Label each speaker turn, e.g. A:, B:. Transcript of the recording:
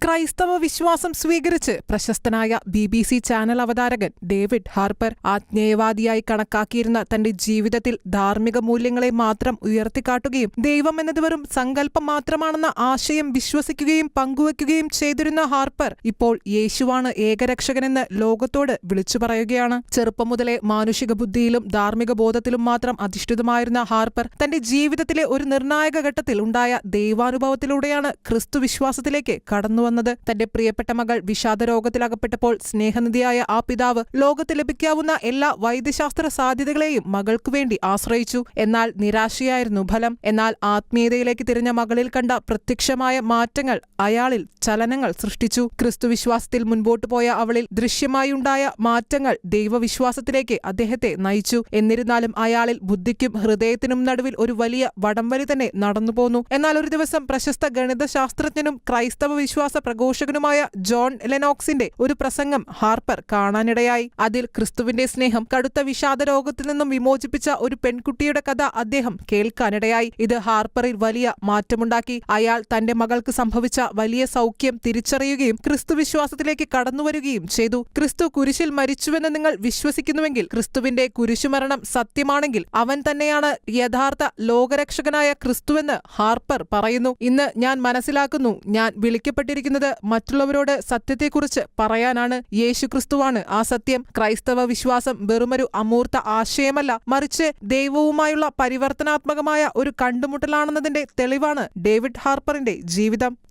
A: ക്രൈസ്തവ വിശ്വാസം സ്വീകരിച്ച് പ്രശസ്തനായ BBC ചാനൽ അവതാരകൻ ഡേവിഡ് ഹാർപ്പർ ആത്മീയവാദിയായി കണക്കാക്കിയിരുന്ന തന്റെ ജീവിതത്തിൽ ധാർമ്മിക മൂല്യങ്ങളെ മാത്രം ഉയർത്തിക്കാട്ടുകയും ദൈവം എന്നത് വെറും സങ്കല്പം മാത്രമാണെന്ന ആശയം വിശ്വസിക്കുകയും പങ്കുവയ്ക്കുകയും ചെയ്തിരുന്ന ഹാർപ്പർ ഇപ്പോൾ യേശുവാണ് ഏകരക്ഷകനെന്ന് ലോകത്തോട് വിളിച്ചു പറയുകയാണ്. ചെറുപ്പം മുതലേ മാനുഷിക ബുദ്ധിയിലും ധാർമ്മിക ബോധത്തിലും മാത്രം അധിഷ്ഠിതമായിരുന്ന ഹാർപ്പർ തന്റെ ജീവിതത്തിലെ ഒരു നിർണായക ഘട്ടത്തിൽ ഉണ്ടായ ദൈവാനുഭവത്തിലൂടെയാണ് ക്രിസ്തു വിശ്വാസത്തിലേക്ക് കടന്നുവന്നത്. തന്റെ പ്രിയപ്പെട്ട മകൾ വിഷാദരോഗത്തിലകപ്പെട്ടപ്പോൾ സ്നേഹനിധിയായ ആ പിതാവ് ലോകത്ത് ലഭിക്കാവുന്ന എല്ലാ വൈദ്യശാസ്ത്ര സാധ്യതകളെയും മകൾക്കു വേണ്ടി ആശ്രയിച്ചു. എന്നാൽ നിരാശയായിരുന്നു ഫലം. എന്നാൽ ആത്മീയതയിലേക്ക് തിരിഞ്ഞ മകളിൽ കണ്ട പ്രത്യക്ഷമായ മാറ്റങ്ങൾ അയാളിൽ ചലനങ്ങൾ സൃഷ്ടിച്ചു. ക്രിസ്തുവിശ്വാസത്തിൽ മുൻപോട്ടു പോയ അവളിൽ ദൃശ്യമായുണ്ടായ മാറ്റങ്ങൾ ദൈവവിശ്വാസത്തിലേക്ക് അദ്ദേഹത്തെ നയിച്ചു. എന്നിരുന്നാലും അയാളിൽ ബുദ്ധിക്കും ഹൃദയത്തിനും നടുവിൽ ഒരു വലിയ വടംവലി തന്നെ നടന്നുപോന്നു. എന്നാൽ ഒരു ദിവസം പ്രശസ്ത ഗണിതശാസ്ത്രജ്ഞനും ക്രൈസ്തവ വിശ്വാസ പ്രഘോഷകനുമായ ജോൺ ലെനോക്സിന്റെ ഒരു പ്രസംഗം ഹാർപ്പർ കാണാനിടയായി. അതിൽ ക്രിസ്തുവിന്റെ സ്നേഹം കടുത്ത വിഷാദരോഗത്തിൽ നിന്നും വിമോചിപ്പിച്ച ഒരു പെൺകുട്ടിയുടെ കഥ അദ്ദേഹം കേൾക്കാനിടയായി. ഇത് ഹാർപ്പറിൽ വലിയ മാറ്റമുണ്ടാക്കി. അയാൾ തന്റെ മകൾക്ക് സംഭവിച്ച വലിയ സൗഖ്യം തിരിച്ചറിയുകയും ക്രിസ്തുവിശ്വാസത്തിലേക്ക് കടന്നുവരികയും ചെയ്തു. ക്രിസ്തു കുരിശിൽ മരിച്ചുവെന്ന് നിങ്ങൾ വിശ്വസിക്കുന്നുവെങ്കിൽ, ക്രിസ്തുവിന്റെ കുരിശുമരണം സത്യമാണെങ്കിൽ, അവൻ തന്നെയാണ് യഥാർത്ഥ ലോകരക്ഷകനായ ക്രിസ്തുവെന്ന് ഹാർപ്പർ പറയുന്നു. ഇന്ന് ഞാൻ മനസ്സിലാക്കുന്നു, ഞാൻ വിളിക്കപ്പെട്ടിരിക്കുന്നത് മറ്റുള്ളവരോട് സത്യത്തെക്കുറിച്ച് പറയാനാണ്. യേശുക്രിസ്തുവാണ് ആ സത്യം. ക്രൈസ്തവ വിശ്വാസം വെറുമൊരു അമൂർത്ത ആശയമല്ല, മറിച്ച് ദൈവവുമായുള്ള പരിവർത്തനാത്മകമായ ഒരു കണ്ടുമുട്ടലാണെന്നതിന്റെ തെളിവാണ് ഡേവിഡ് ഹാർപ്പറിന്റെ ജീവിതം.